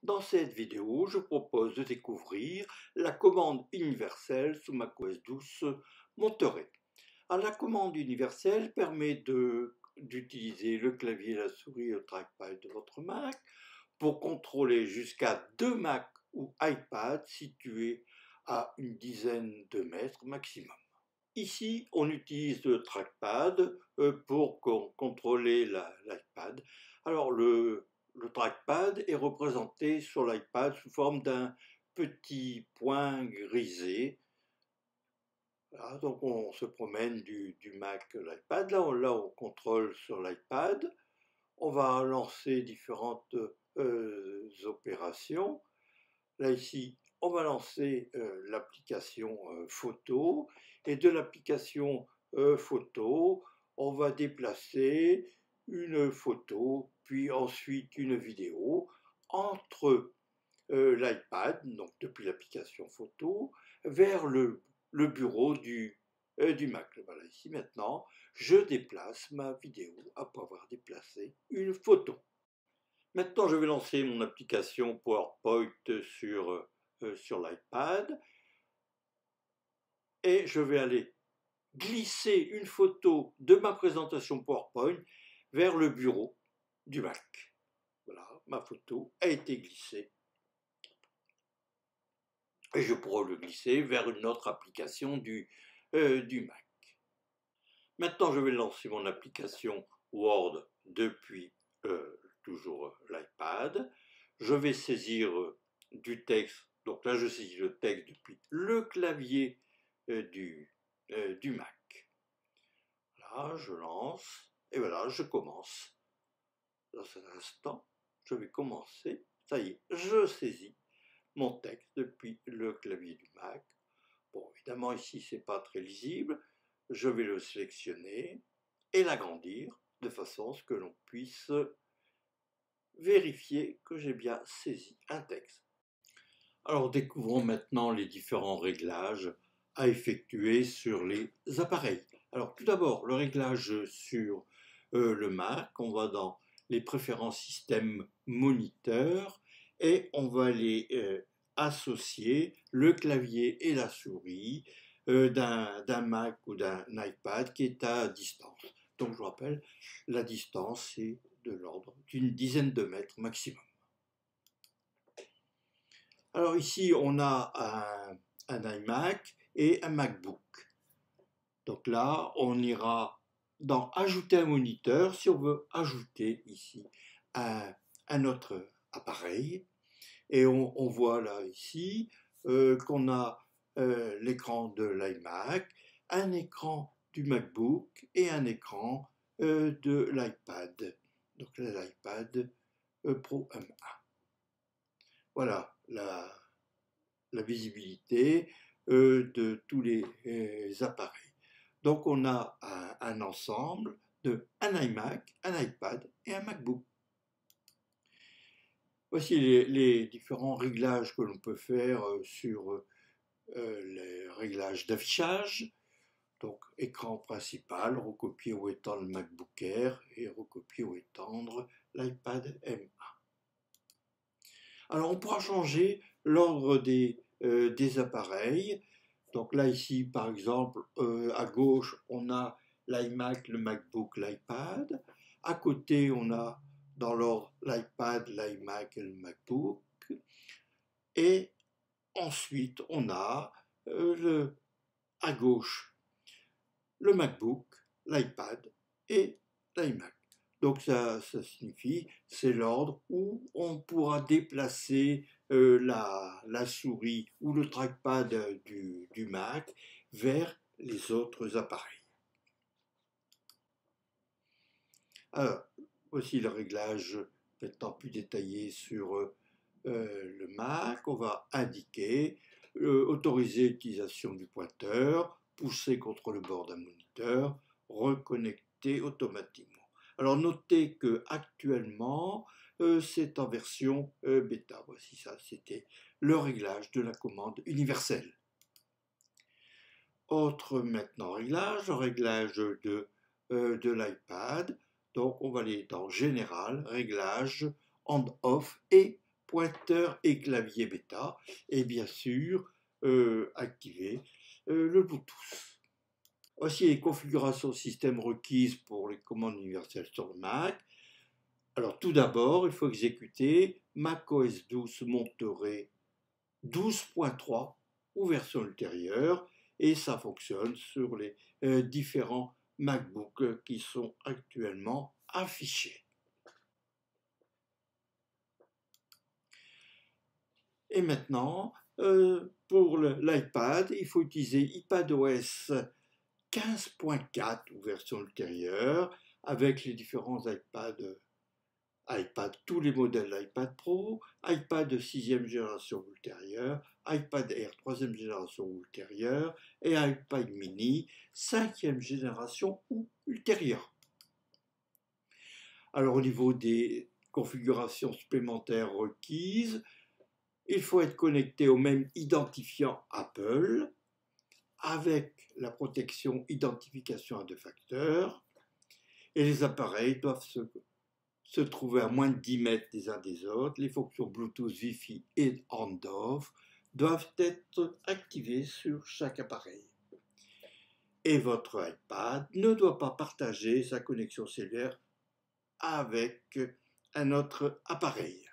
Dans cette vidéo, je propose de découvrir la commande universelle sous macOS 12 Monterey. Alors, la commande universelle permet d'utiliser le clavier, la souris et le trackpad de votre Mac pour contrôler jusqu'à 2 Mac ou iPad situés à une dizaine de mètres maximum. Ici, on utilise le trackpad pour contrôler l'iPad. Alors, le trackpad est représenté sur l'iPad sous forme d'un petit point grisé. Voilà, donc on se promène du Mac à l'iPad. Là, on contrôle sur l'iPad. On va lancer différentes opérations. Là, ici, on va lancer l'application photo. Et de l'application photo, on va déplacer une photo, puis ensuite une vidéo entre l'iPad, donc depuis l'application photo, vers le bureau du Mac. Voilà, ici maintenant, je déplace ma vidéo après avoir déplacé une photo. Maintenant, je vais lancer mon application PowerPoint sur l'iPad et je vais aller glisser une photo de ma présentation PowerPoint vers le bureau du Mac. Voilà, ma photo a été glissée et je pourrai le glisser vers une autre application du Mac. Maintenant, je vais lancer mon application Word depuis toujours l'iPad. Je vais saisir du texte. Donc là, je saisis le texte depuis le clavier du Mac. Là, je lance et voilà, je commence. Dans cet instant, je vais commencer. Ça y est, je saisis mon texte depuis le clavier du Mac. Bon, évidemment, ici, c'est pas très lisible. Je vais le sélectionner et l'agrandir de façon à ce que l'on puisse vérifier que j'ai bien saisi un texte. Alors, découvrons maintenant les différents réglages à effectuer sur les appareils. Alors, tout d'abord, le réglage sur le Mac. On va dans les préférences système moniteur et on va aller associer le clavier et la souris d'un Mac ou d'un iPad qui est à distance. Donc, je vous rappelle, la distance est de l'ordre d'une dizaine de mètres maximum. Alors ici, on a un iMac et un MacBook. Donc là, on ira dans Ajouter un moniteur si on veut ajouter ici un autre appareil. Et on voit là ici qu'on a l'écran de l'iMac, un écran du MacBook et un écran de l'iPad. Donc l'iPad Pro M1. Voilà la visibilité de tous les appareils. Donc on a un ensemble de un iMac, un iPad et un MacBook. Voici les différents réglages que l'on peut faire sur les réglages d'affichage. Donc écran principal, recopier ou étendre le MacBook Air et recopier ou étendre l'iPad M1. Alors on pourra changer l'ordre des appareils. Donc là ici par exemple à gauche on a l'iMac, le MacBook, l'iPad. À côté on a dans l'ordre l'iPad, l'iMac et le MacBook. Et ensuite on a à gauche le MacBook, l'iPad et l'iMac. Donc ça signifie, c'est l'ordre où on pourra déplacer la souris ou le trackpad du Mac vers les autres appareils. Alors, voici le réglage maintenant plus détaillé sur le Mac. On va indiquer, autoriser l'utilisation du pointeur, pousser contre le bord d'un moniteur, reconnecter automatiquement. Alors notez que actuellement c'est en version bêta. Voici ça, c'était le réglage de la commande universelle. Autre maintenant réglage de l'iPad. Donc on va aller dans Général, Réglage, On/Off et pointeur et clavier bêta, et bien sûr activer le Bluetooth. Voici les configurations système requises pour les commandes universelles sur le Mac. Alors tout d'abord, il faut exécuter macOS 12 Monterey 12.3 ou version ultérieure, et ça fonctionne sur les différents MacBooks qui sont actuellement affichés. Et maintenant, pour l'iPad, il faut utiliser iPadOS 15.4 ou version ultérieure avec les différents iPad, tous les modèles iPad Pro, iPad de 6e génération ou ultérieure, iPad Air 3e génération ou ultérieure et iPad mini 5e génération ou ultérieure. Alors au niveau des configurations supplémentaires requises, il faut être connecté au même identifiant Apple avec la protection identification à 2 facteurs, et les appareils doivent se trouver à moins de 10 mètres les uns des autres. Les fonctions Bluetooth, Wi-Fi et handoff doivent être activées sur chaque appareil. Et votre iPad ne doit pas partager sa connexion cellulaire avec un autre appareil.